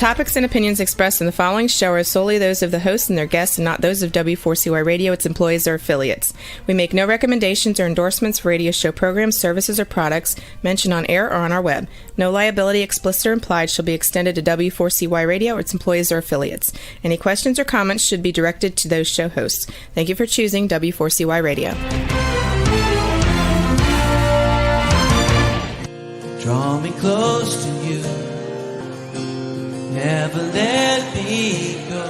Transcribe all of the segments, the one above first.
topics and opinions expressed in the following show are solely those of the host and their guests and not those of W4CY Radio, its employees, or affiliates. We make no recommendations or endorsements for radio show programs, services, or products mentioned on air or on our web. No liability, explicit or implied, shall be extended to W4CY Radio or its employees or affiliates. Any questions or comments should be directed to those show hosts. Thank you for choosing W4CY Radio. Draw me close to you, never let me go,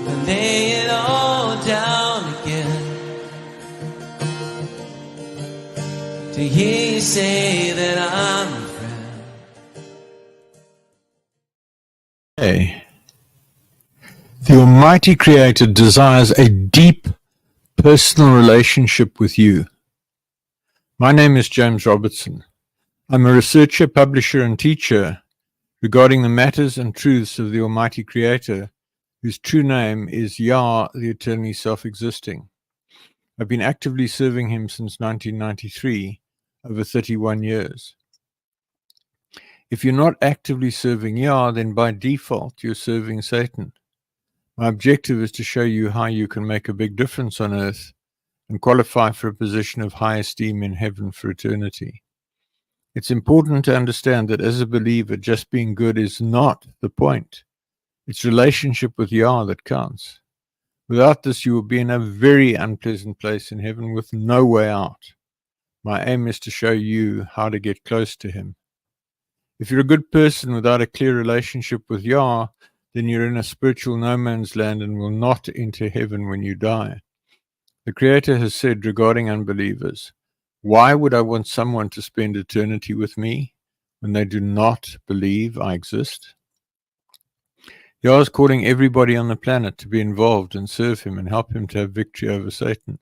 and lay it all down again, to hear you say that I'm a friend. Hey, the Almighty Creator desires a deep personal relationship with you. My name is James Robertson. I'm a researcher, publisher, and teacher regarding the matters and truths of the Almighty Creator, whose true name is Yah, the eternally self-existing. I've been actively serving him since 1993, over 31 years. If you're not actively serving Yah, then by default you're serving Satan. My objective is to show you how you can make a big difference on earth and qualify for a position of high esteem in heaven for eternity. It's important to understand that as a believer, just being good is not the point. It's relationship with Yah that counts. Without this, you will be in a very unpleasant place in heaven with no way out. My aim is to show you how to get close to him. If you're a good person without a clear relationship with Yah, then you're in a spiritual no man's land and will not enter heaven when you die. The Creator has said regarding unbelievers, why would I want someone to spend eternity with me when they do not believe I exist? Yah is calling everybody on the planet to be involved and serve him and help him to have victory over Satan.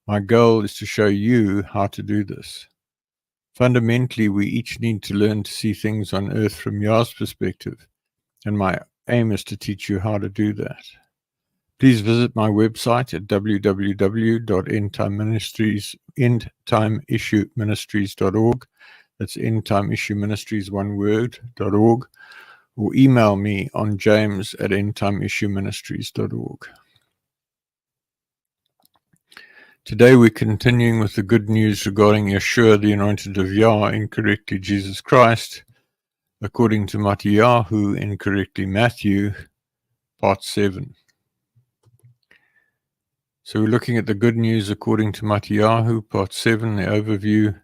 My goal is to show you how to do this. Fundamentally, we each need to learn to see things on earth from Yah's perspective, and my aim is to teach you how to do that. Please visit my website at www.endtimeissueministries.org. That's endtimeissueministries, one word, .org. Or email me on james@endtimeissueministries.org. Today we're continuing with the good news regarding Yahooshua, the Anointed of Yah, incorrectly Jesus Christ, according to Yahoo, incorrectly Matthew, part 7. So we're looking at the good news according to Yahoo, part 7, the overview.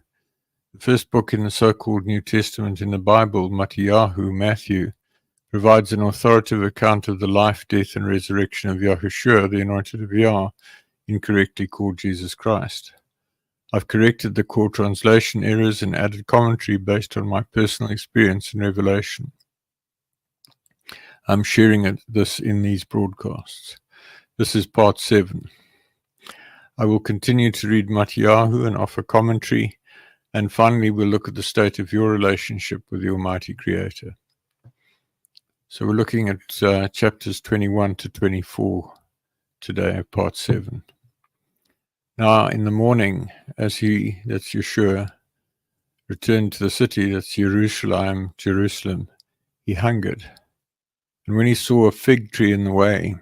The first book in the so-called New Testament in the Bible, Yahoo, Matthew, provides an authoritative account of the life, death, and resurrection of Yahooshua, the Anointed of Yah, incorrectly called Jesus Christ. I've corrected the core translation errors and added commentary based on my personal experience and revelation. I'm sharing this in these broadcasts. This is part 7. I will continue to read Yahoo and offer commentary, and finally we'll look at the state of your relationship with the Almighty Creator. So we're looking at chapters 21 to 24 today, part 7. Now in the morning, as that's Yahooshua, returned to the city, that's Jerusalem, he hungered. And when he saw a fig tree in the way,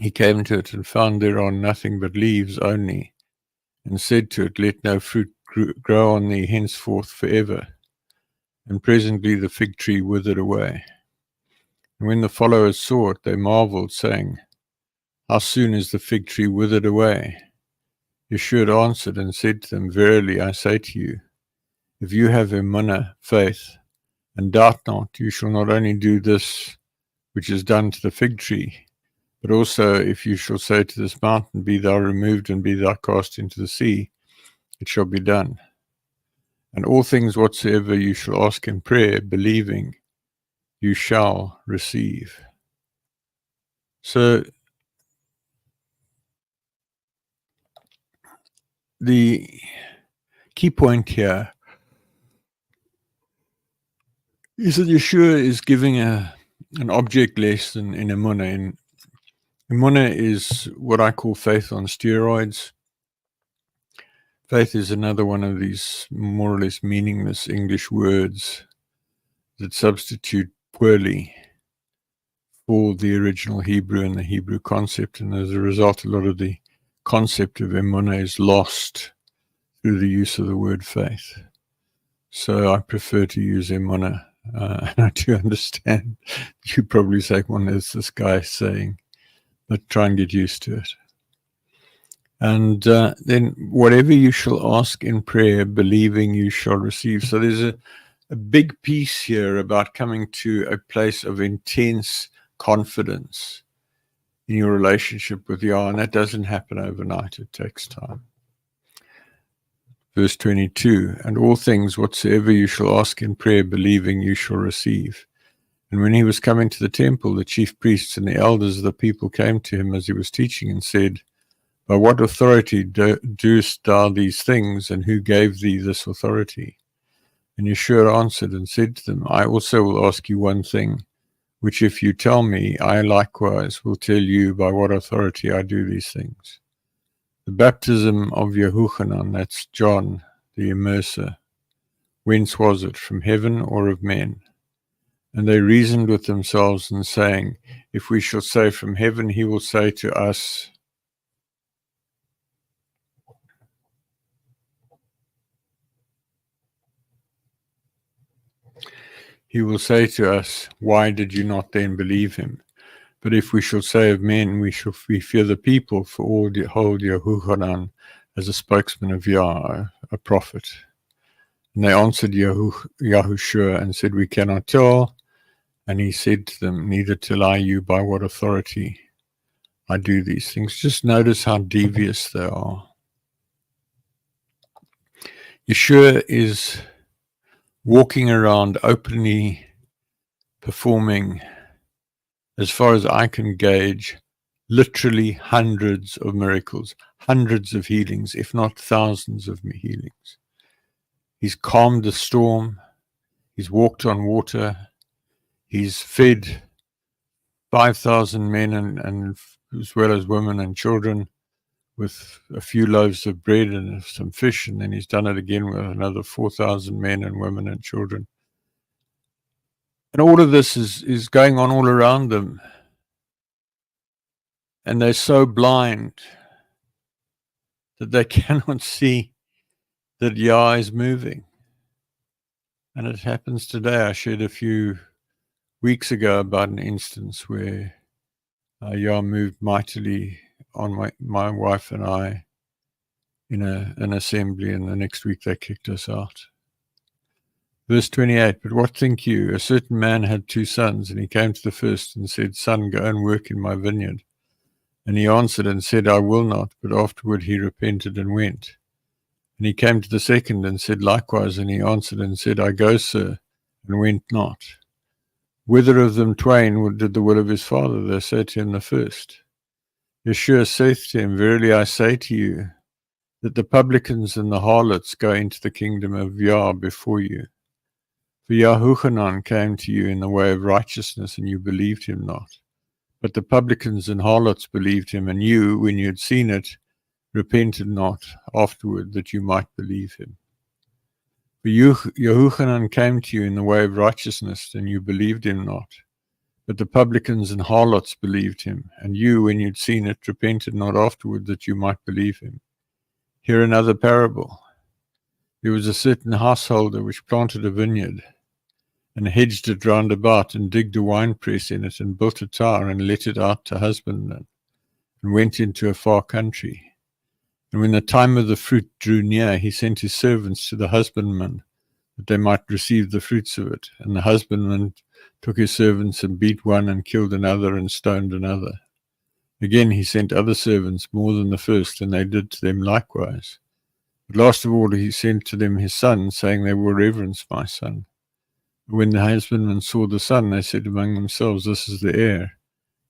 he came to it and found thereon nothing but leaves only, and said to it, let no fruit grow on thee henceforth forever. And presently the fig tree withered away. And when the followers saw it, they marveled, saying, how soon is the fig tree withered away? Yahooshua answered and said to them, verily I say to you, if you have emunah, faith, and doubt not, you shall not only do this which is done to the fig tree, but also if you shall say to this mountain, be thou removed and be thou cast into the sea, it shall be done. And all things whatsoever you shall ask in prayer, believing, you shall receive. So the key point here is that Yahooshua is giving an object lesson in emunah. Emunah is what I call faith on steroids. Faith is another one of these more or less meaningless English words that substitute poorly for the original Hebrew and the Hebrew concept. And as a result, a lot of the concept of emunah is lost through the use of the word faith. So I prefer to use emunah. And I do understand you probably say, well, there's this guy saying, but try and get used to it. And then whatever you shall ask in prayer, believing you shall receive. So there's a big piece here about coming to a place of intense confidence in your relationship with Yah, and that doesn't happen overnight. It takes time. Verse 22, and all things whatsoever you shall ask in prayer, believing you shall receive. And when he was coming to the temple, the chief priests and the elders of the people came to him as he was teaching and said, by what authority doest thou these things, and who gave thee this authority? And Yeshua answered and said to them, I also will ask you one thing, which if you tell me, I likewise will tell you by what authority I do these things. The baptism of Yahuchanan, that's John, the immerser, whence was it, from heaven or of men? And they reasoned with themselves and saying, if we shall say from heaven, he will say to us, why did you not then believe him? But if we shall say of men, we fear the people, for all hold Yahuchanan as a spokesman of Yah, a prophet. And they answered Yahooshua and said, we cannot tell. And he said to them, neither tell I you by what authority I do these things. Just notice how devious they are. Yeshua is walking around openly performing, as far as I can gauge, literally hundreds of miracles, hundreds of healings, if not thousands of healings. He's calmed the storm. He's walked on water. He's fed 5,000 men and as well as women and children with a few loaves of bread and some fish, and then he's done it again with another 4,000 men and women and children. And all of this is going on all around them. And they're so blind that they cannot see that Yah is moving. And it happens today. I shared a few weeks ago about an instance where Yah moved mightily on my wife and I in an assembly, and the next week they kicked us out. Verse 28, but what think you? A certain man had 2 sons, and he came to the first and said, son, go and work in my vineyard. And he answered and said, I will not. But afterward he repented and went. And he came to the second and said likewise. And he answered and said, I go, sir, and went not. Whither of them twain did the will of his father? They said to him, the first. Yeshua saith to him, verily I say to you, that the publicans and the harlots go into the kingdom of Yah before you. For Yahuchanan came to you in the way of righteousness, and you believed him not. But the publicans and harlots believed him, and you, when you had seen it, repented not afterward that you might believe him. For Yahuchanan came to you in the way of righteousness, and you believed him not. But the publicans and harlots believed him, and you, when you had seen it, repented not afterward that you might believe him. Hear another parable. There was a certain householder which planted a vineyard, and hedged it round about, and digged a winepress in it, and built a tower, and let it out to husbandmen, and went into a far country. And when the time of the fruit drew near, he sent his servants to the husbandmen, that they might receive the fruits of it. And the husbandman took his servants, and beat one, and killed another, and stoned another. Again he sent other servants, more than the first, and they did to them likewise. But last of all he sent to them his son, saying, they will reverence my son. When the husbandmen saw the son, they said among themselves, this is the heir.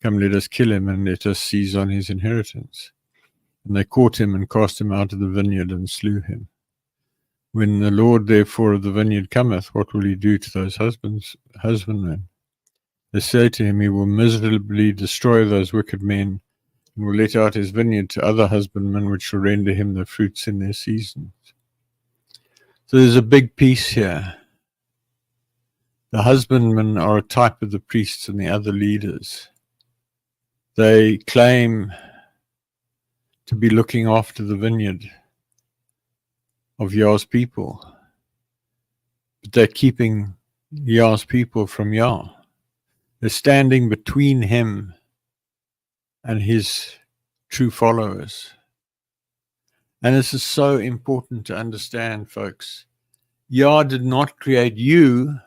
Come, let us kill him, and let us seize on his inheritance. And they caught him, and cast him out of the vineyard, and slew him. When the Lord therefore of the vineyard cometh, what will he do to those husbandmen? They say to him, he will miserably destroy those wicked men, and will let out his vineyard to other husbandmen, which shall render him the fruits in their seasons. So there's a big piece here. The husbandmen are a type of the priests and the other leaders. They claim to be looking after the vineyard of Yah's people, but they're keeping Yah's people from Yah. They're standing between him and his true followers. And this is so important to understand, folks. Yah did not create you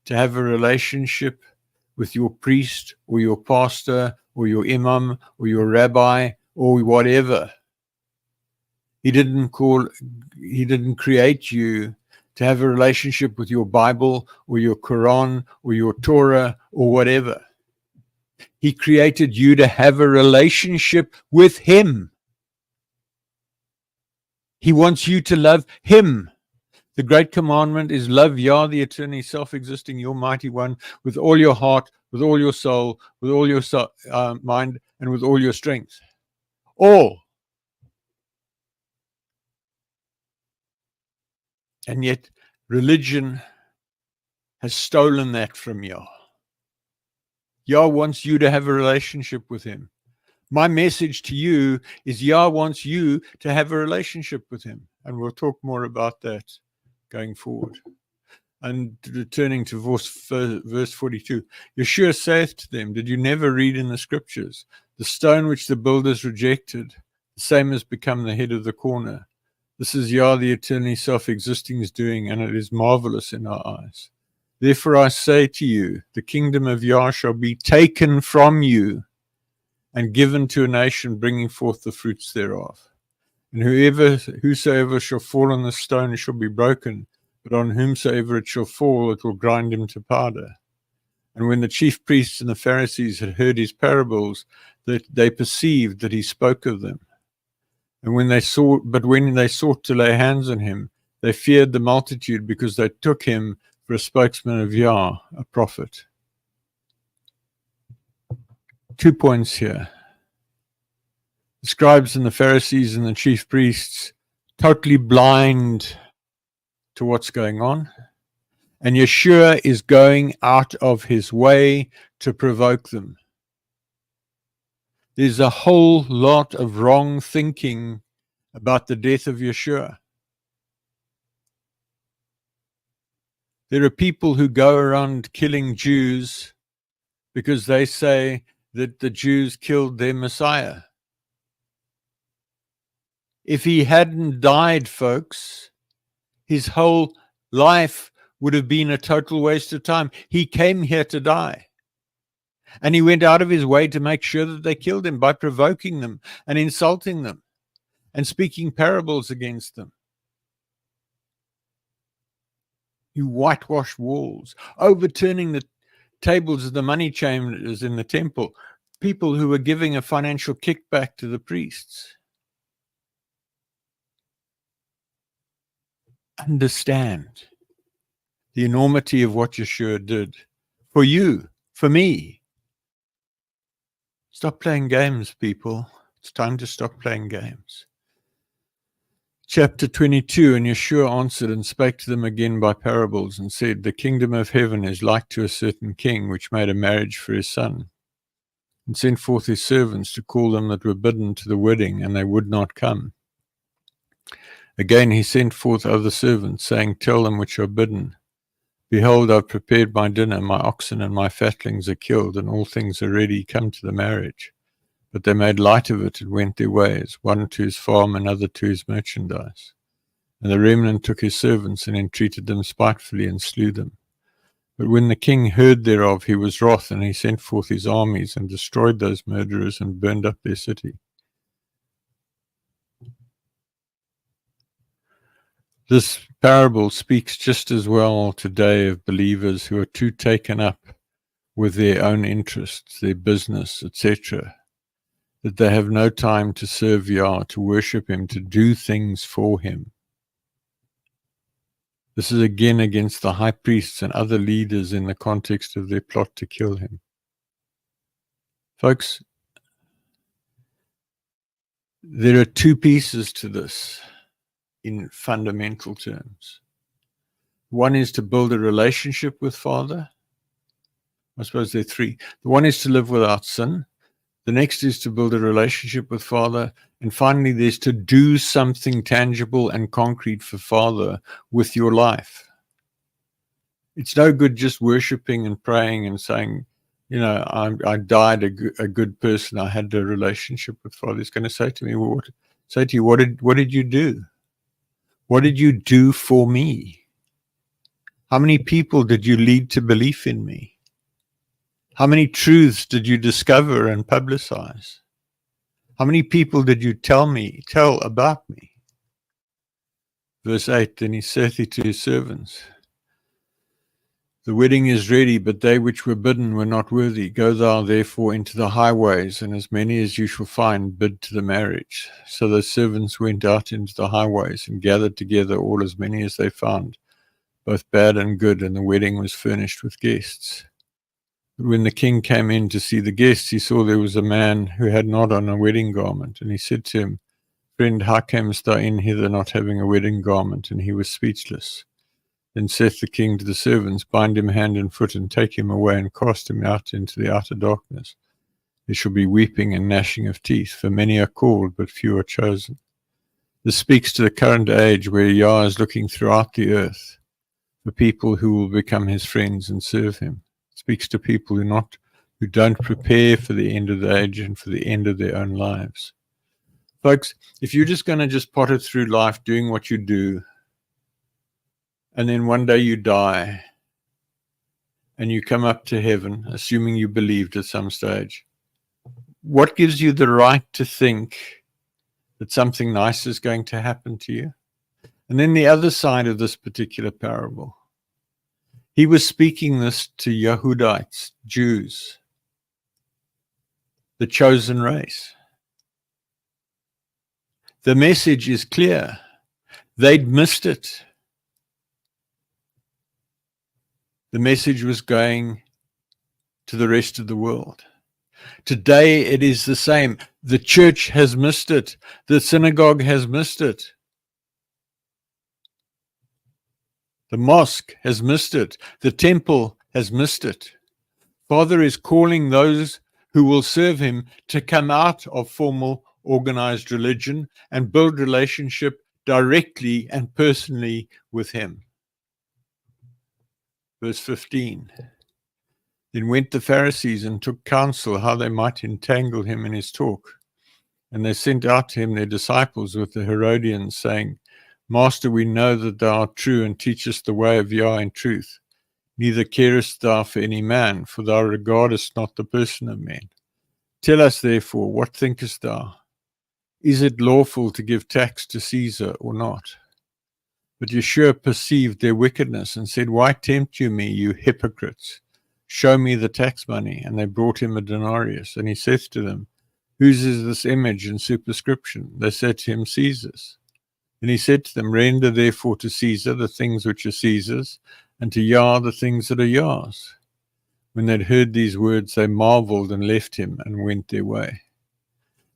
to have a relationship with your priest or your pastor or your imam or your rabbi or whatever. He didn't create you to have a relationship with your Bible or your Quran or your Torah or whatever. He created you to have a relationship with him. He wants you to love him. The great commandment is love Yah, the eternally self-existing, your mighty one, with all your heart, with all your soul, with all your mind, and with all your strength. All. And yet religion has stolen that from Yah. Yah wants you to have a relationship with him. My message to you is Yah wants you to have a relationship with him. And we'll talk more about that going forward. And returning to verse 42, Yeshua saith to them, did you never read in the scriptures, the stone which the builders rejected, the same has become the head of the corner. This is Yah, the eternally self-existing, is doing, and it is marvelous in our eyes. Therefore I say to you, the kingdom of Yah shall be taken from you and given to a nation bringing forth the fruits thereof. And whosoever shall fall on the stone shall be broken, but on whomsoever it shall fall, it will grind him to powder. And when the chief priests and the Pharisees had heard his parables, that they perceived that he spoke of them. And when they sought to lay hands on him, they feared the multitude, because they took him for a spokesman of Yah, a prophet. 2 points here. The scribes and the Pharisees and the chief priests, totally blind to what's going on. And Yeshua is going out of his way to provoke them. There's a whole lot of wrong thinking about the death of Yeshua. There are people who go around killing Jews because they say that the Jews killed their Messiah. If he hadn't died, folks, his whole life would have been a total waste of time. He came here to die. And he went out of his way to make sure that they killed him by provoking them and insulting them and speaking parables against them. You whitewashed walls, overturning the tables of the money changers in the temple, people who were giving a financial kickback to the priests. Understand the enormity of what Yeshua did for you, for me. Stop playing games, people. It's time to stop playing games. Chapter 22, and Yeshua answered and spake to them again by parables, and said, the kingdom of heaven is like to a certain king, which made a marriage for his son, and sent forth his servants to call them that were bidden to the wedding, and they would not come. Again he sent forth other servants, saying, tell them which are bidden, behold, I've prepared my dinner, my oxen and my fatlings are killed, and all things are ready, come to the marriage. But they made light of it and went their ways, one to his farm, another to his merchandise. And the remnant took his servants and entreated them spitefully and slew them. But when the king heard thereof, he was wroth, and he sent forth his armies and destroyed those murderers and burned up their city. This parable speaks just as well today of believers who are too taken up with their own interests, their business, etc., that they have no time to serve Yah, to worship him, to do things for him. This is again against the high priests and other leaders in the context of their plot to kill him. Folks, There are two pieces to this in fundamental terms. One is to build a relationship with Father. I suppose there are three. The one is to live without sin. The next is to build a relationship with Father. And finally, there's to do something tangible and concrete for Father with your life. It's no good just worshiping and praying and saying, you know, I died a good person. I had a relationship with Father. He's going to say to me, well, what did you do? What did you do for me? How many people did you lead to belief in me? How many truths did you discover and publicize? How many people did you tell about me? Verse 8, then he saith to his servants, the wedding is ready, but they which were bidden were not worthy. Go thou therefore into the highways, and as many as you shall find, bid to the marriage. So the servants went out into the highways, and gathered together all as many as they found, both bad and good, and the wedding was furnished with guests. But when the king came in to see the guests, he saw there was a man who had not on a wedding garment. And he said to him, Friend, how camest thou in hither not having a wedding garment? And he was speechless. Then saith the king to the servants, Bind him hand and foot, and take him away, and cast him out into the outer darkness. There shall be weeping and gnashing of teeth, for many are called, but few are chosen. This speaks to the current age where Yah is looking throughout the earth for people who will become his friends and serve him. It speaks to people who don't prepare for the end of the age and for the end of their own lives. Folks, if you're just going to just potter through life doing what you do, and then one day you die, and you come up to heaven, assuming you believed at some stage, what gives you the right to think that something nice is going to happen to you? And then the other side of this particular parable, he was speaking this to Yahudites, Jews, the chosen race. The message is clear. They'd missed it. The message was going to the rest of the world. Today it is the same. The church has missed it. The synagogue has missed it. The mosque has missed it. The temple has missed it. Father is calling those who will serve him to come out of formal organized religion and build relationship directly and personally with him. Verse 15. Then went the Pharisees and took counsel how they might entangle him in his talk. And they sent out to him their disciples with the Herodians, saying, Master, we know that thou art true and teachest the way of Yah in truth. Neither carest thou for any man, for thou regardest not the person of men. Tell us, therefore, what thinkest thou? Is it lawful to give tax to Caesar or not? But Yeshua perceived their wickedness and said, Why tempt you me, you hypocrites? Show me the tax money. And they brought him a denarius. And he saith to them, Whose is this image and superscription? They said to him, Caesar's. And he said to them, Render therefore to Caesar the things which are Caesar's, and to Yah the things that are Yah's. When they'd heard these words, they marveled and left him and went their way.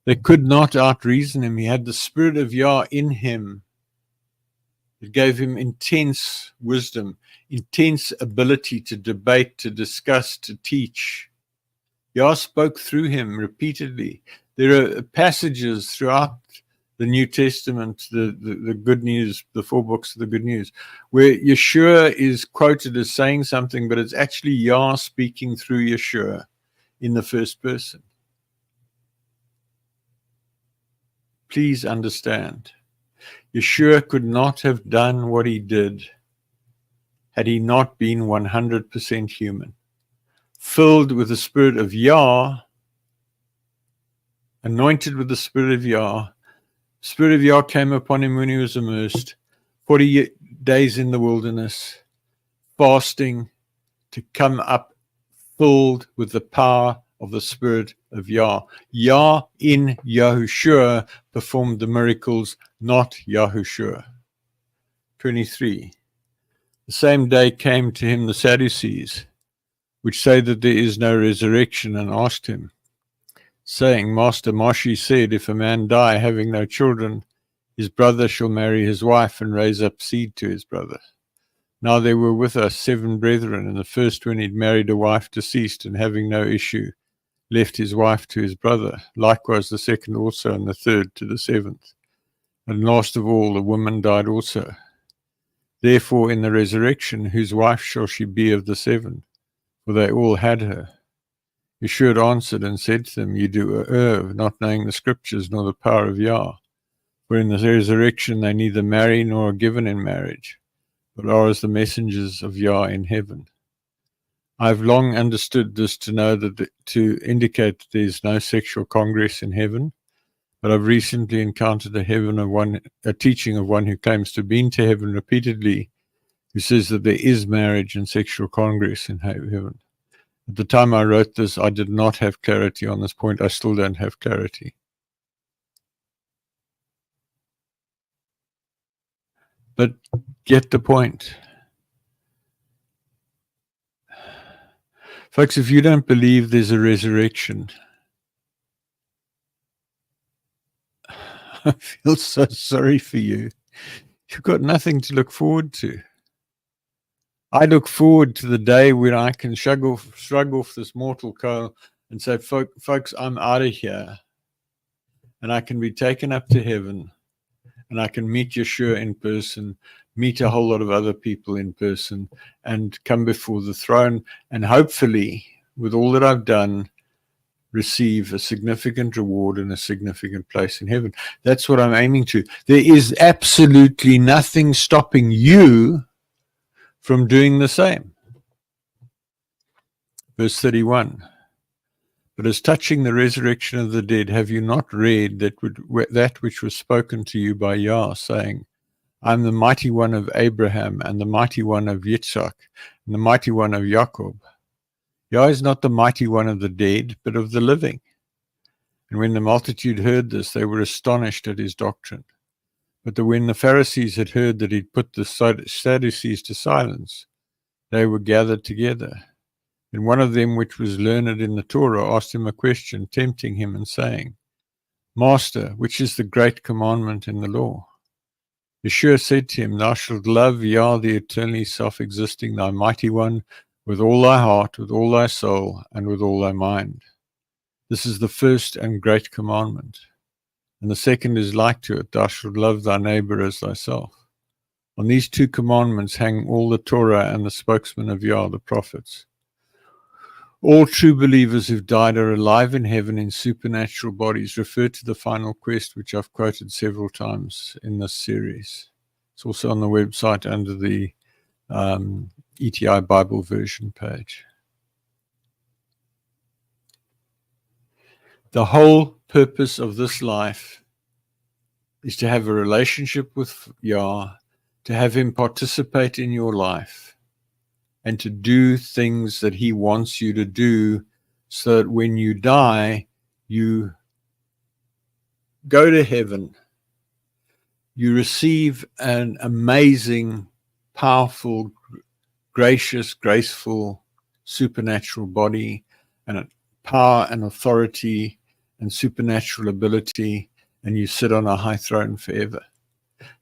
They could not outreason him. He had the Spirit of Yah in him. It gave him intense wisdom, intense ability to debate, to discuss, to teach. Yah spoke through him repeatedly. There are passages throughout the New Testament, the good news, the 4 books of the good news, where Yeshua is quoted as saying something, but it's actually Yah speaking through Yeshua in the first person. Please understand, Yeshua could not have done what he did had he not been 100% human, filled with the Spirit of Yah, anointed with the Spirit of Yah. Spirit of Yah came upon him when he was immersed, 40 days in the wilderness, fasting to come up filled with the power of the Spirit of Yah. Yah in Yahooshua performed the miracles, not Yahooshua. 23. The same day came to him the Sadducees, which say that there is no resurrection, and asked him, saying, Master, Moshe said, if a man die having no children, his brother shall marry his wife and raise up seed to his brother. Now there were with us 7 brethren, and the first, when he'd married a wife, deceased, and having no issue, left his wife to his brother. Likewise the second also, and the third to the 7th. And last of all, the woman died also. Therefore in the resurrection, whose wife shall she be of the 7? For they all had her. Yeshua answered and said to them, ye do err, not knowing the scriptures nor the power of Yah. For in the resurrection they neither marry nor are given in marriage, but are as the messengers of Yah in heaven. I have long understood this to know that to indicate that there is no sexual congress in heaven, but I've recently encountered a teaching of one who claims to have been to heaven repeatedly, who says that there is marriage and sexual congress in heaven. At the time I wrote this, I did not have clarity on this point. I still don't have clarity. But get the point. Folks, if you don't believe there's a resurrection, I feel so sorry for you. You've got nothing to look forward to. I look forward to the day when I can shrug off this mortal coil and say, folks, I'm out of here. And I can be taken up to heaven. And I can meet Yeshua in person, meet a whole lot of other people in person, and come before the throne. And hopefully, with all that I've done, receive a significant reward and a significant place in heaven. That's what I'm aiming to. There is absolutely nothing stopping you from doing the same. Verse 31. But as touching the resurrection of the dead, have you not read that which was spoken to you by Yah, saying, I am the mighty one of Abraham, and the mighty one of Yitzhak, and the mighty one of Jacob. Yah is not the mighty one of the dead, but of the living. And when the multitude heard this, they were astonished at his doctrine. But when the Pharisees had heard that he'd put the Sadducees to silence, they were gathered together. And one of them, which was learned in the Torah, asked him a question, tempting him and saying, Master, which is the great commandment in the law? Yeshua said to him, Thou shalt love Yah, the eternally self-existing, thy mighty one, with all thy heart, with all thy soul, and with all thy mind. This is the first and great commandment. And the second is like to it, Thou shalt love thy neighbor as thyself. On these 2 commandments hang all the Torah and the spokesmen of Yah, the prophets. All true believers who've died are alive in heaven in supernatural bodies. Refer to the final quest, which I've quoted several times in this series. It's also on the website under the ETI Bible version page. The whole purpose of this life is to have a relationship with Yah, to have him participate in your life, and to do things that he wants you to do, so that when you die, you go to heaven. You receive an amazing, powerful, gracious, graceful, supernatural body, and a power and authority and supernatural ability, and you sit on a high throne forever.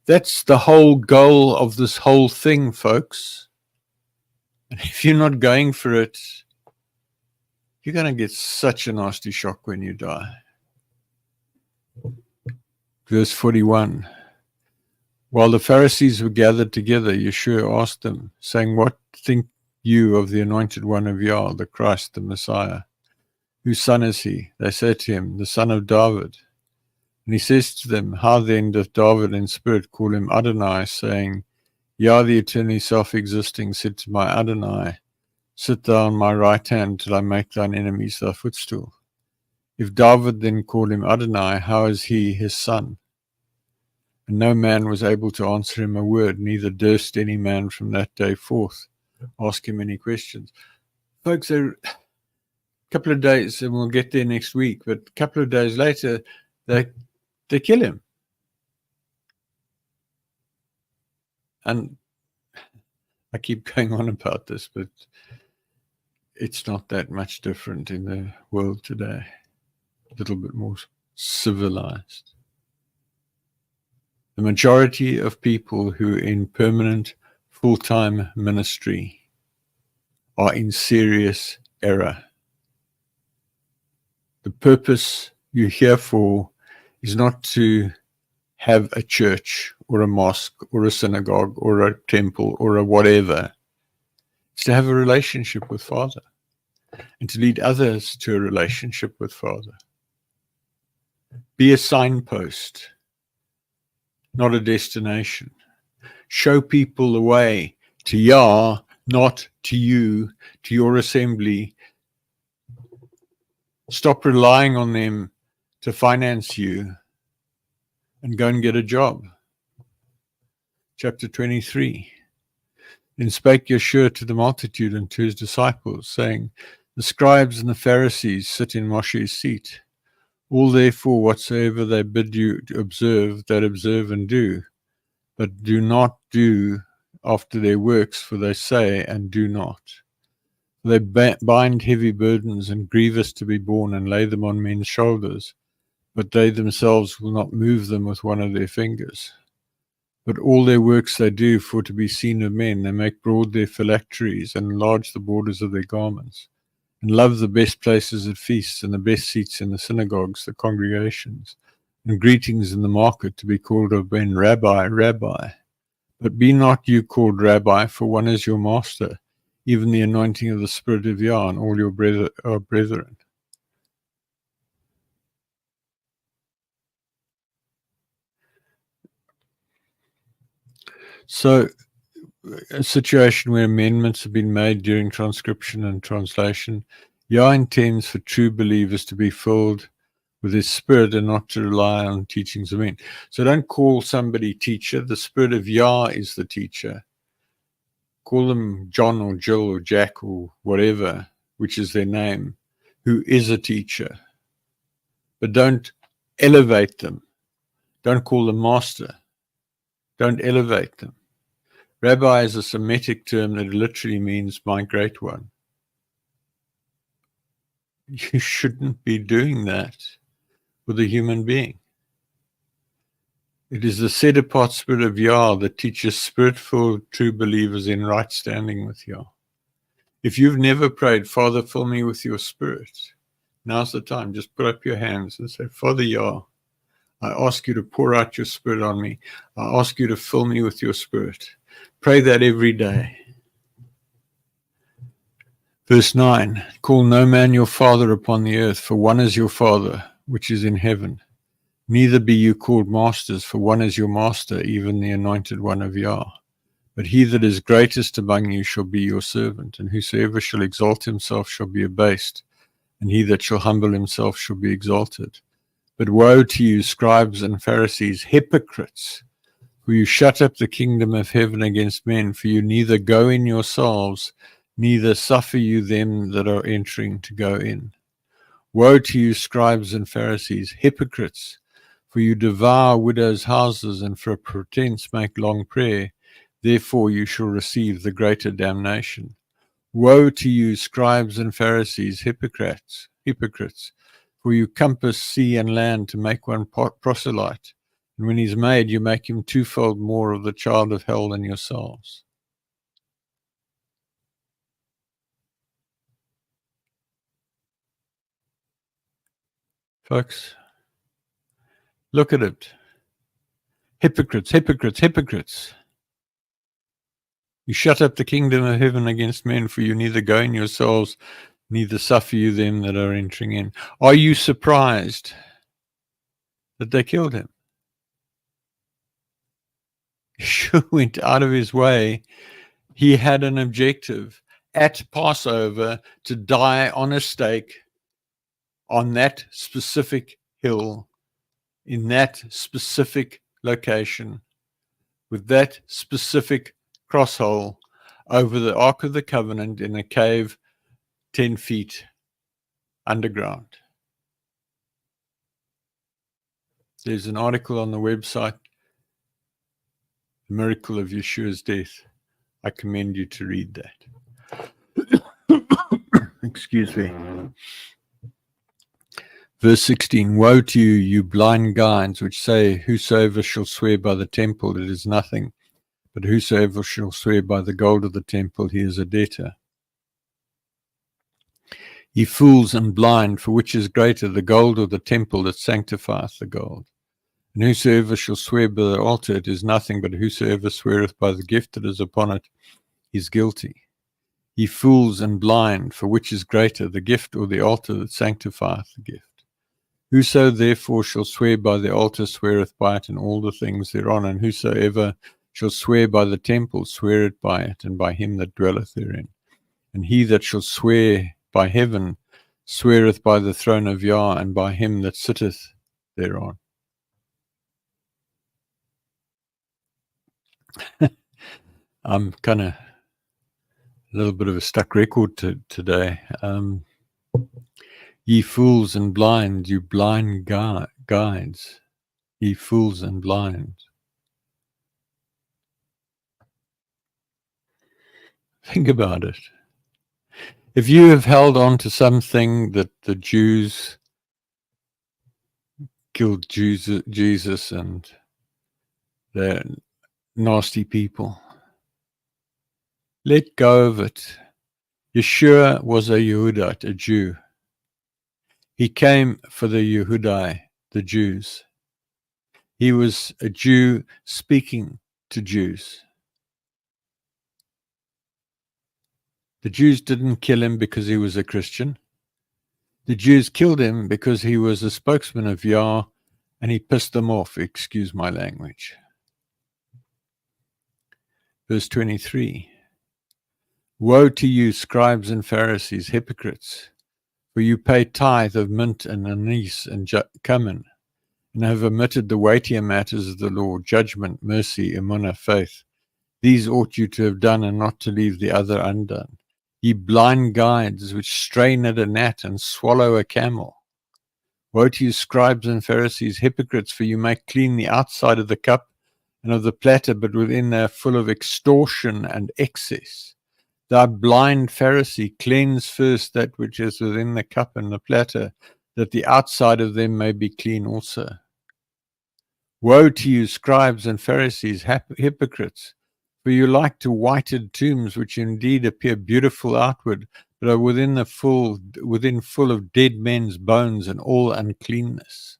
That's the whole goal of this whole thing, folks. And if you're not going for it, you're going to get such a nasty shock when you die. Verse 41. While the Pharisees were gathered together, Yeshua asked them, saying, What think you of the anointed one of Yah, the Christ, the Messiah? Whose son is he? They said to him, the son of David. And he says to them, How then doth David in spirit call him Adonai, saying, Yah, the eternally self-existing, said to my Adonai, Sit thou on my right hand till I make thine enemies thy footstool. If David then called him Adonai, how is he his son? And no man was able to answer him a word, neither durst any man from that day forth ask him any questions. Folks, a couple of days, and we'll get there next week, but a couple of days later, they kill him. And I keep going on about this, but it's not that much different in the world today. a little bit more civilized. The majority of people who are in permanent full-time ministry are in serious error. The purpose you're here for is not to have a church or a mosque or a synagogue or a temple or a whatever. It's to have a relationship with Father and to lead others to a relationship with Father. Be a signpost, not a destination. Show people the way to Yah, not to you, to your assembly. Stop relying on them to finance you and go and get a job. Chapter 23. Then spake Yahooshua to the multitude and to his disciples, saying, the scribes and the Pharisees sit in Moshe's seat. All therefore whatsoever they bid you to observe, that observe and do, but do not do after their works, for they say and do not. They bind heavy burdens and grievous to be borne and lay them on men's shoulders, but they themselves will not move them with one of their fingers. But all their works they do for to be seen of men. They make broad their phylacteries and enlarge the borders of their garments, and love the best places at feasts and the best seats in the synagogues, the congregations, and greetings in the market, to be called of men, Rabbi, Rabbi. But be not you called Rabbi, for one is your master, even the anointing of the Spirit of Yah, and all your brethren. So, a situation where amendments have been made during transcription and translation. Yah intends for true believers to be filled with his Spirit and not to rely on teachings of men. So don't call somebody teacher. The Spirit of Yah is the teacher. Call them John or Jill or Jack or whatever, which is their name, who is a teacher. But don't elevate them. Don't call them master. Don't elevate them. Rabbi is a Semitic term that literally means my great one. You shouldn't be doing that with a human being. It is the set-apart Spirit of Yah that teaches spirit-filled true believers in right standing with Yah. If you've never prayed, Father, fill me with your Spirit, now's the time. Just put up your hands and say, Father Yah, I ask you to pour out your Spirit on me. I ask you to fill me with your Spirit. Pray that every day. Verse 9, call no man your father upon the earth, for one is your Father, which is in heaven. Neither be you called masters, for one is your master, even the anointed one of Yah. But he that is greatest among you shall be your servant, and whosoever shall exalt himself shall be abased, and he that shall humble himself shall be exalted. But woe to you, scribes and Pharisees, hypocrites! For you shut up the kingdom of heaven against men, for you neither go in yourselves, neither suffer you them that are entering to go in. Woe to you, scribes and Pharisees, hypocrites! For you devour widows' houses, and for a pretense make long prayer. Therefore you shall receive the greater damnation. Woe to you, scribes and Pharisees, hypocrites! For you compass sea and land to make one proselyte, and when he's made, you make him twofold more of the child of hell than yourselves. Folks, look at it. Hypocrites, hypocrites, hypocrites. You shut up the kingdom of heaven against men, for you neither go in yourselves, neither suffer you them that are entering in. Are you surprised that they killed him? Yeshua went out of his way. He had an objective at Passover to die on a stake on that specific hill, in that specific location, with that specific crosshole over the Ark of the Covenant in a cave 10 feet underground. There's an article on the website, The Miracle of Yeshua's Death. I commend you to read that. Excuse me. Verse 16, woe to you, you blind guides, which say, whosoever shall swear by the temple, it is nothing, but whosoever shall swear by the gold of the temple, he is a debtor. Ye fools and blind, for which is greater, the gold or the temple that sanctifieth the gold? And whosoever shall swear by the altar, it is nothing, but whosoever sweareth by the gift that is upon it is guilty. Ye fools and blind, for which is greater, the gift or the altar that sanctifieth the gift? Whoso therefore shall swear by the altar sweareth by it and all the things thereon, and whosoever shall swear by the temple sweareth by it and by him that dwelleth therein. And he that shall swear by heaven sweareth by the throne of Yah and by him that sitteth thereon. I'm kind of a little bit of a stuck record today. Ye fools and blind, you blind guides, ye fools and blind. Think about it. If you have held on to something that the Jews killed Jesus and they're nasty people, let go of it. Yeshua was a Yehudite, a Jew. He came for the Yehudai, the Jews. He was a Jew speaking to Jews. The Jews didn't kill him because he was a Christian. The Jews killed him because he was a spokesman of Yah and he pissed them off, excuse my language. Verse 23. Woe to you, scribes and Pharisees, hypocrites, for you pay tithe of mint and anise and cumin, and have omitted the weightier matters of the law, judgment, mercy, emunah, faith. These ought you to have done, and not to leave the other undone. Ye blind guides, which strain at a gnat and swallow a camel. Woe to you, scribes and Pharisees, hypocrites, for you make clean the outside of the cup and of the platter, but within they are full of extortion and excess. Thou blind Pharisee, cleanse first that which is within the cup and the platter, that the outside of them may be clean also. Woe to you, scribes and Pharisees, hypocrites, for you like to whited tombs, which indeed appear beautiful outward, but are within full of dead men's bones and all uncleanness.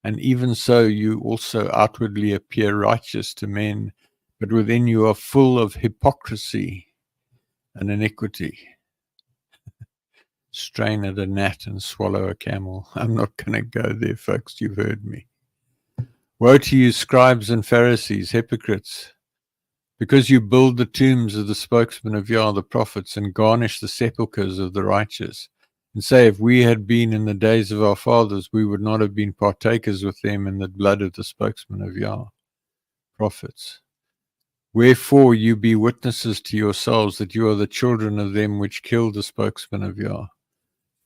And even so you also outwardly appear righteous to men, but within you are full of hypocrisy and iniquity. Strain at a gnat and swallow a camel. I'm not going to go there, folks. You've heard me. Woe to you, scribes and Pharisees, hypocrites, because you build the tombs of the spokesmen of Yah, the prophets, and garnish the sepulchres of the righteous, and say, if we had been in the days of our fathers, we would not have been partakers with them in the blood of the spokesmen of Yah, prophets. Wherefore you be witnesses to yourselves that you are the children of them which killed the spokesman of Yah.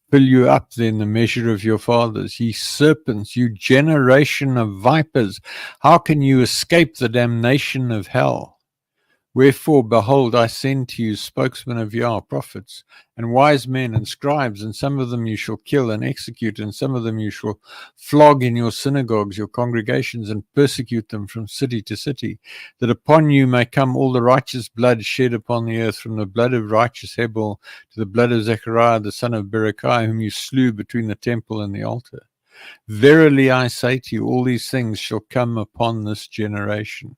Fill you up then the measure of your fathers, ye serpents, you generation of vipers. How can you escape the damnation of hell? Wherefore, behold, I send to you spokesmen of Yah, prophets, and wise men and scribes, and some of them you shall kill and execute, and some of them you shall flog in your synagogues, your congregations, and persecute them from city to city, that upon you may come all the righteous blood shed upon the earth, from the blood of righteous Abel to the blood of Zechariah, the son of Berechiah, whom you slew between the temple and the altar. Verily I say to you, all these things shall come upon this generation.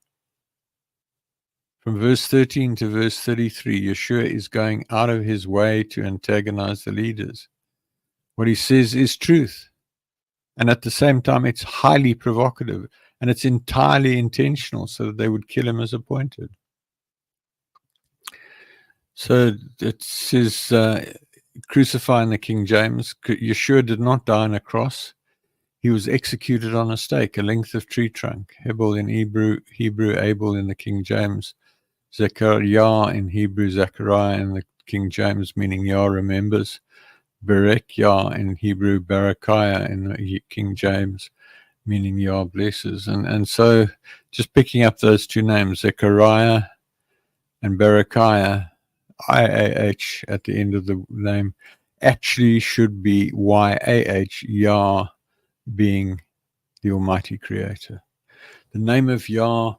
From verse 13 to verse 33, Yeshua is going out of his way to antagonize the leaders. What he says is truth. And at the same time, it's highly provocative. And it's entirely intentional so that they would kill him as appointed. So it says, crucify in the King James. Yeshua did not die on a cross. He was executed on a stake, a length of tree trunk. Hebel in Hebrew, Abel in the King James. Zechariah in Hebrew, Zechariah in the King James, meaning Yah remembers. Berek Yah in Hebrew, Berechiah in the King James, meaning Yah blesses. And so just picking up those two names, Zechariah and Berechiah, IAH at the end of the name, actually should be YAH, Yah, being the Almighty Creator. The name of Yah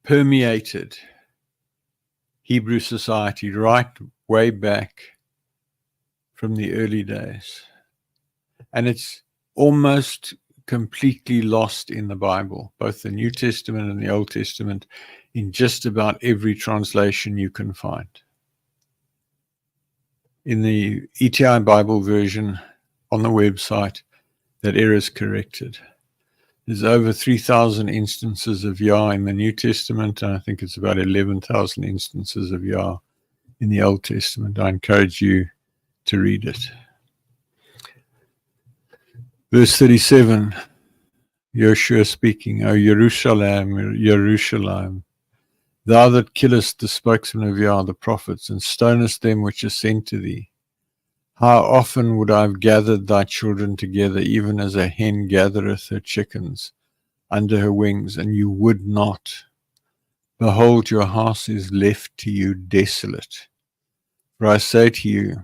permeated Hebrew society right way back from the early days. And it's almost completely lost in the Bible, both the New Testament and the Old Testament, in just about every translation you can find. In the ETI Bible version on the website, that error is corrected. There's over 3,000 instances of Yah in the New Testament, and I think it's about 11,000 instances of Yah in the Old Testament. I encourage you to read it. Verse 37, Yahooshua speaking, O Jerusalem, Jerusalem, thou that killest the spokesmen of Yah, the prophets, and stonest them which are sent to thee, how often would I have gathered thy children together, even as a hen gathereth her chickens under her wings, and you would not. Behold, your house is left to you desolate. For I say to you,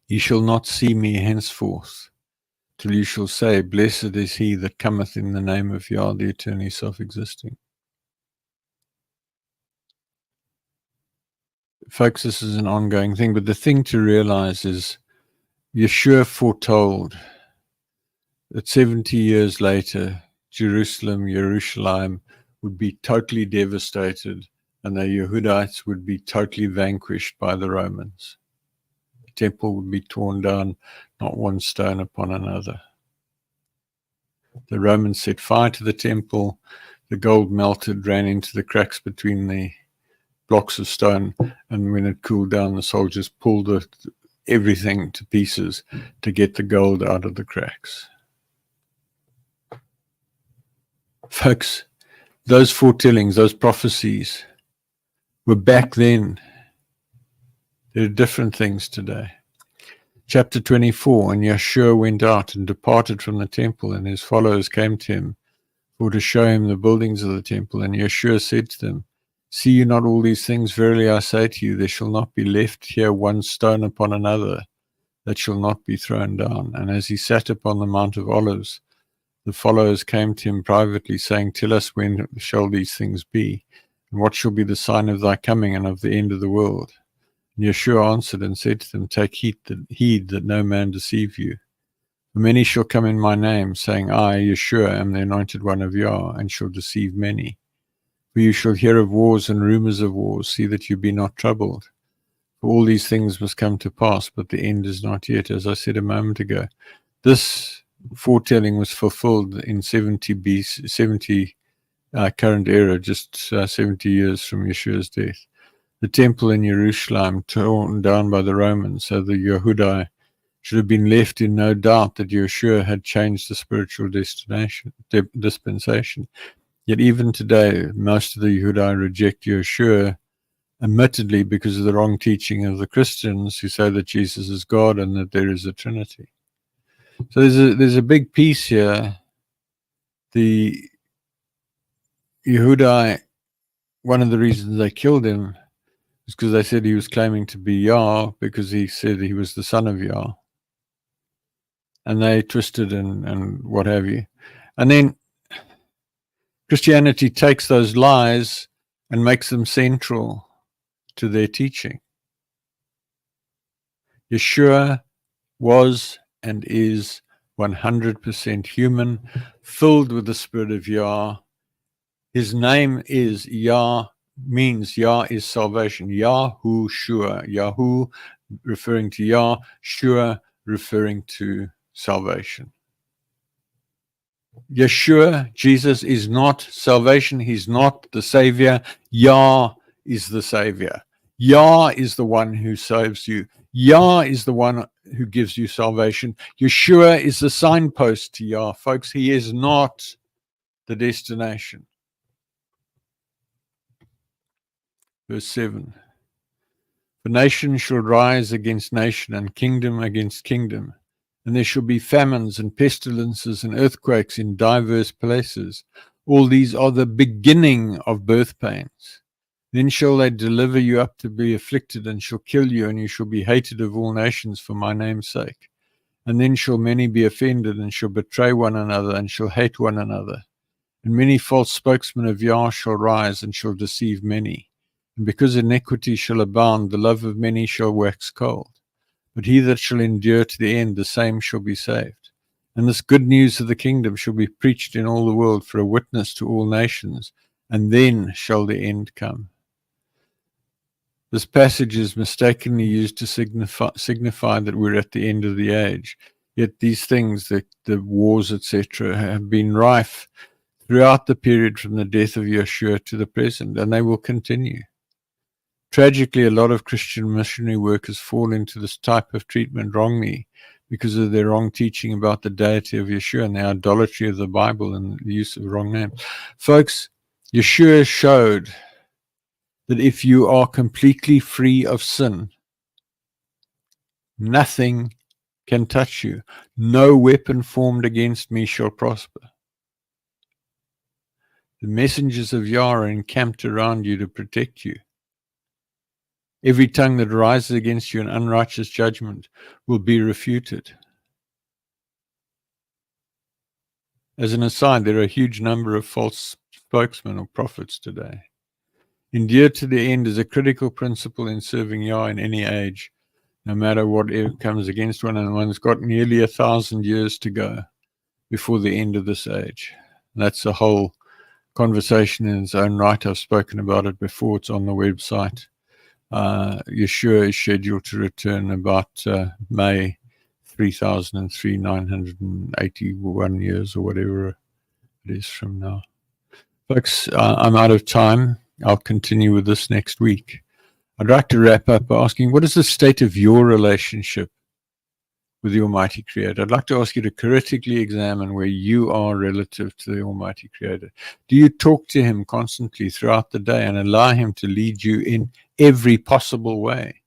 ye shall not see me henceforth, till you shall say, blessed is he that cometh in the name of Yah, the eternally self-existing. Folks, this is an ongoing thing, but the thing to realize is Yeshua foretold that 70 years later, Jerusalem would be totally devastated and the Yehudites would be totally vanquished by the Romans. The temple would be torn down, not one stone upon another. The Romans set fire to the temple, the gold melted, ran into the cracks between the blocks of stone, and when it cooled down, the soldiers pulled everything to pieces to get the gold out of the cracks. Folks, those foretellings, those prophecies were back then. There are different things today. Chapter 24, and Yahshua went out and departed from the temple, and his followers came to him for to show him the buildings of the temple. And Yahshua said to them, see you not all these things? Verily I say to you, there shall not be left here one stone upon another that shall not be thrown down. And as he sat upon the Mount of Olives, the followers came to him privately, saying, tell us, when shall these things be? And what shall be the sign of thy coming and of the end of the world? And Yeshua answered and said to them, take heed that no man deceive you. For many shall come in my name, saying, I, Yeshua, am the anointed one of Yah, and shall deceive many. For you shall hear of wars and rumors of wars. See that you be not troubled. For all these things must come to pass, but the end is not yet. As I said a moment ago, this foretelling was fulfilled in 70 current era, just 70 years from Yeshua's death. The temple in Jerusalem torn down by the Romans, so the Yehudai should have been left in no doubt that Yeshua had changed the spiritual dispensation. Yet even today, most of the Yehudai reject Yeshua, admittedly because of the wrong teaching of the Christians who say that Jesus is God and that there is a Trinity. So there's a big piece here. The Yehudai, one of the reasons they killed him is because they said he was claiming to be Yah, because he said he was the son of Yah. And they twisted and what have you. And then Christianity takes those lies and makes them central to their teaching. Yeshua was and is 100% human, filled with the Spirit of Yah. His name is Yah, means Yah is salvation. Yahooshua, Yahoo referring to Yah, Shua referring to salvation. Yeshua, Jesus, is not salvation. He's not the Savior. Yah is the Savior. Yah is the one who saves you. Yah is the one who gives you salvation. Yeshua is the signpost to Yah. Folks, he is not the destination. Verse 7. For nation shall rise against nation, and kingdom against kingdom. And there shall be famines and pestilences and earthquakes in diverse places. All these are the beginning of birth pains. Then shall they deliver you up to be afflicted, and shall kill you, and you shall be hated of all nations for my name's sake. And then shall many be offended, and shall betray one another, and shall hate one another. And many false spokesmen of Yah shall rise, and shall deceive many. And because iniquity shall abound, the love of many shall wax cold. But he that shall endure to the end, the same shall be saved. And this good news of the kingdom shall be preached in all the world for a witness to all nations, and then shall the end come. This passage is mistakenly used to signify that we're at the end of the age. Yet these things, the wars, etc., have been rife throughout the period from the death of Yahooshua to the present, and they will continue. Tragically, a lot of Christian missionary workers fall into this type of treatment wrongly because of their wrong teaching about the deity of Yahooshua and the idolatry of the Bible and the use of wrong names. Folks, Yahooshua showed that if you are completely free of sin, nothing can touch you. No weapon formed against me shall prosper. The messengers of Yah are encamped around you to protect you. Every tongue that rises against you in unrighteous judgment will be refuted. As an aside, there are a huge number of false spokesmen or prophets today. Endure to the end is a critical principle in serving Yah in any age, no matter what comes against one, and one's got nearly 1,000 years to go before the end of this age. And that's a whole conversation in its own right. I've spoken about it before. It's on the website. Yahooshua is scheduled to return about May 3003, 981 years or whatever it is from now. Folks, I'm out of time. I'll continue with this next week. I'd like to wrap up by asking, what is the state of your relationship with the Almighty Creator? I'd like to ask you to critically examine where you are relative to the Almighty Creator. Do you talk to Him constantly throughout the day and allow Him to lead you in every possible way?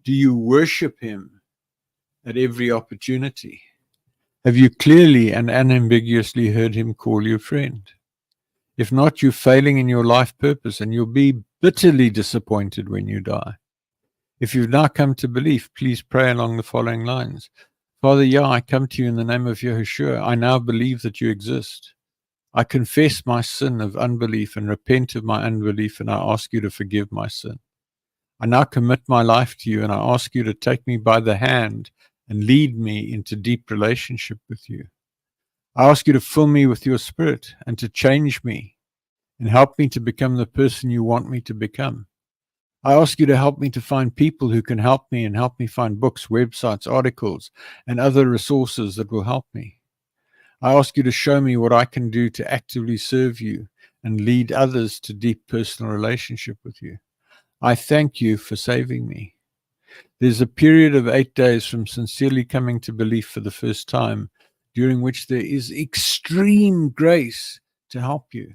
Do you worship Him at every opportunity? Have you clearly and unambiguously heard Him call you friend? If not, you're failing in your life purpose, and you'll be bitterly disappointed when you die. If you've now come to belief, please pray along the following lines. Father Yah, I come to you in the name of Yahooshua. I now believe that you exist. I confess my sin of unbelief and repent of my unbelief, and I ask you to forgive my sin. I now commit my life to you, and I ask you to take me by the hand and lead me into deep relationship with you. I ask you to fill me with your spirit and to change me and help me to become the person you want me to become. I ask you to help me to find people who can help me and help me find books, websites, articles, and other resources that will help me. I ask you to show me what I can do to actively serve you and lead others to deep personal relationship with you. I thank you for saving me. There's a period of 8 days from sincerely coming to belief for the first time, during which there is extreme grace to help you.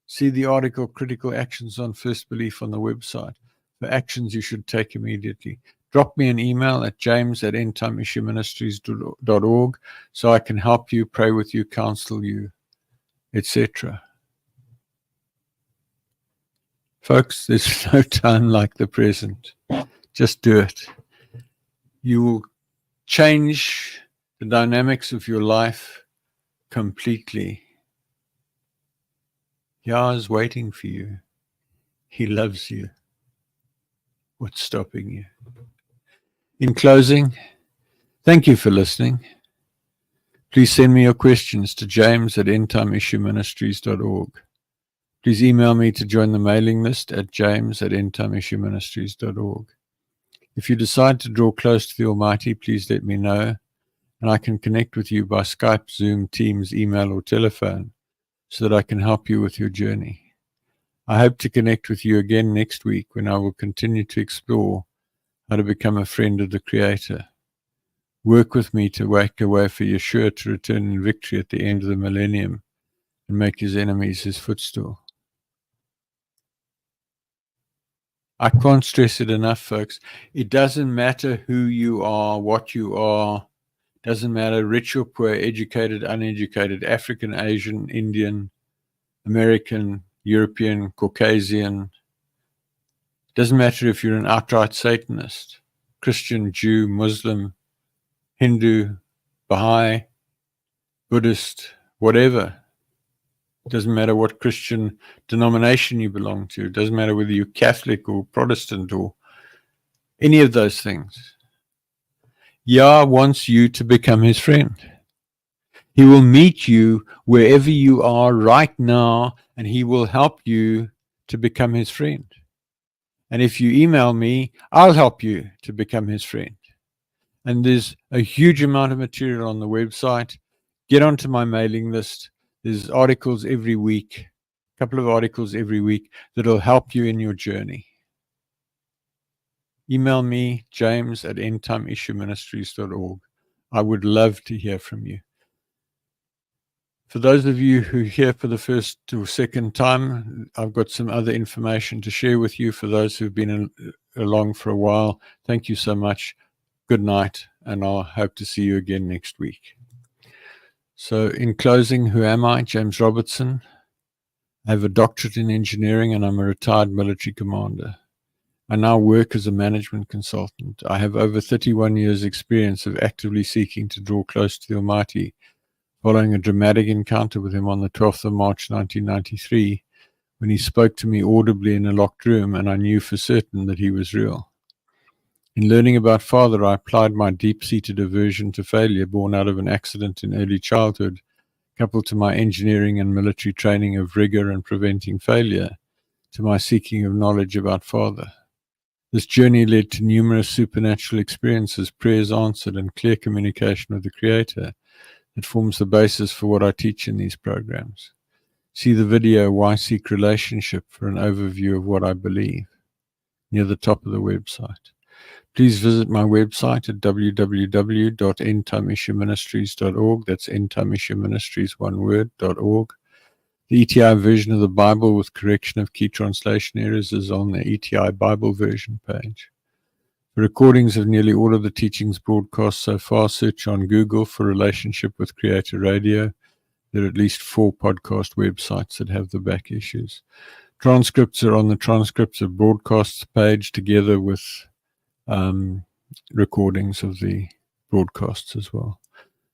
See the article Critical Actions on First Belief on the website for actions you should take immediately. Drop me an email at james@endtimeissueministries.org so I can help you, pray with you, counsel you, etc. Folks, there's no time like the present. Just do it. You will change the dynamics of your life completely. Yah is waiting for you. He loves you. What's stopping you? In closing, thank you for listening. Please send me your questions to james@endtimeissueministries.org. Please email me to join the mailing list at james@endtimeissueministries.org. If you decide to draw close to the Almighty, please let me know, and I can connect with you by Skype, Zoom, Teams, email, or telephone so that I can help you with your journey. I hope to connect with you again next week when I will continue to explore how to become a friend of the Creator. Work with me to make a way for Yahooshua to return in victory at the end of the millennium and make his enemies his footstool. I can't stress it enough, folks. It doesn't matter who you are, what you are. It doesn't matter rich or poor, educated, uneducated, African, Asian, Indian, American, European, Caucasian, Doesn't matter if you're an outright Satanist, Christian, Jew, Muslim, Hindu, Baha'i, Buddhist, whatever. It doesn't matter what Christian denomination you belong to. It doesn't matter whether you're Catholic or Protestant or any of those things. Yah wants you to become his friend. He will meet you wherever you are right now, and he will help you to become his friend. And if you email me, I'll help you to become his friend. And there's a huge amount of material on the website. Get onto my mailing list. There's articles every week, a couple of articles every week that'll help you in your journey. Email me, james@endtimeissueministries.org. I would love to hear from you. For those of you who are here for the first or second time, I've got some other information to share with you. For those who've been along for a while, thank you so much. Good night, and I'll hope to see you again next week. So in closing, who am I? James Robertson. I have a doctorate in engineering, and I'm a retired military commander. I now work as a management consultant. I have over 31 years' experience of actively seeking to draw close to the Almighty, following a dramatic encounter with him on the 12th of March 1993, when he spoke to me audibly in a locked room, and I knew for certain that he was real. In learning about Father, I applied my deep-seated aversion to failure born out of an accident in early childhood, coupled to my engineering and military training of rigor and preventing failure, to my seeking of knowledge about Father. This journey led to numerous supernatural experiences, prayers answered, and clear communication with the Creator. It forms the basis for what I teach in these programs. See the video, Why Seek Relationship, for an overview of what I believe, near the top of the website. Please visit my website at www.endtimeissueministries.org. That's endtimeissueministries, one word, .org. The ETI version of the Bible with correction of key translation errors is on the ETI Bible version page. For recordings of nearly all of the teachings broadcast so far, search on Google for Relationship with Creator Radio. There are at least 4 podcast websites that have the back issues. Transcripts are on the Transcripts of Broadcasts page, together with recordings of the broadcasts as well.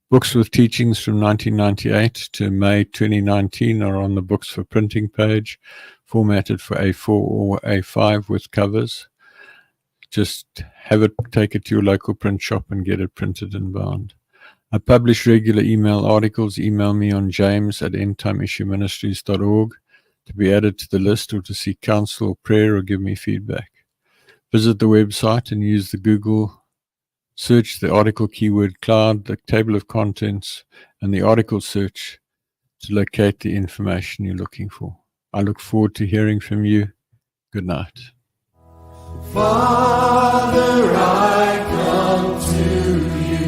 Books with teachings from 1998 to May 2019 are on the Books for Printing page, formatted for A4 or A5 with covers. Just take it to your local print shop and get it printed and bound. I publish regular email articles. Email me on james@endtimeissueministries.org to be added to the list, or to seek counsel or prayer, or give me feedback. Visit the website and use the Google search, the article keyword cloud, the table of contents, and the article search to locate the information you're looking for. I look forward to hearing from you. Good night. Father, I come to you,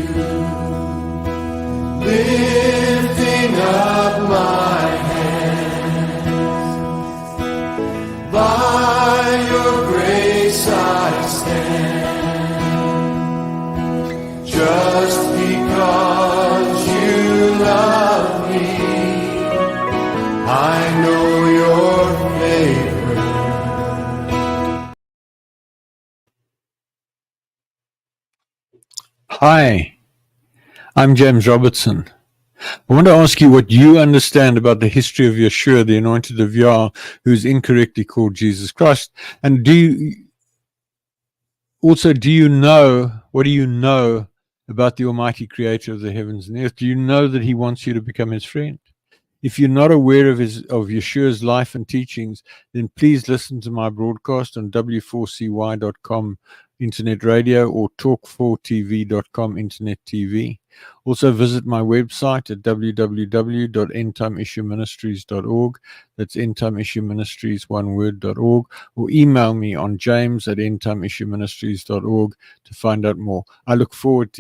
lifting up my hands. By your grace I stand, just because you love me. I know your favor. Hi, I'm James Robertson. I want to ask you what you understand about the history of Yahooshua, the Anointed of Yah, who is incorrectly called Jesus Christ. And do you know, what do you know about the Almighty Creator of the heavens and the earth? Do you know that he wants you to become his friend? If you're not aware of Yeshua's life and teachings, then please listen to my broadcast on w4cy.com internet radio or talk4tv.com internet TV. Also visit my website at www.endtimeissueministries.org. That's endtimeissueministries, one word, .org, or email me on james@endtimeissueministries.org to find out more. I look forward to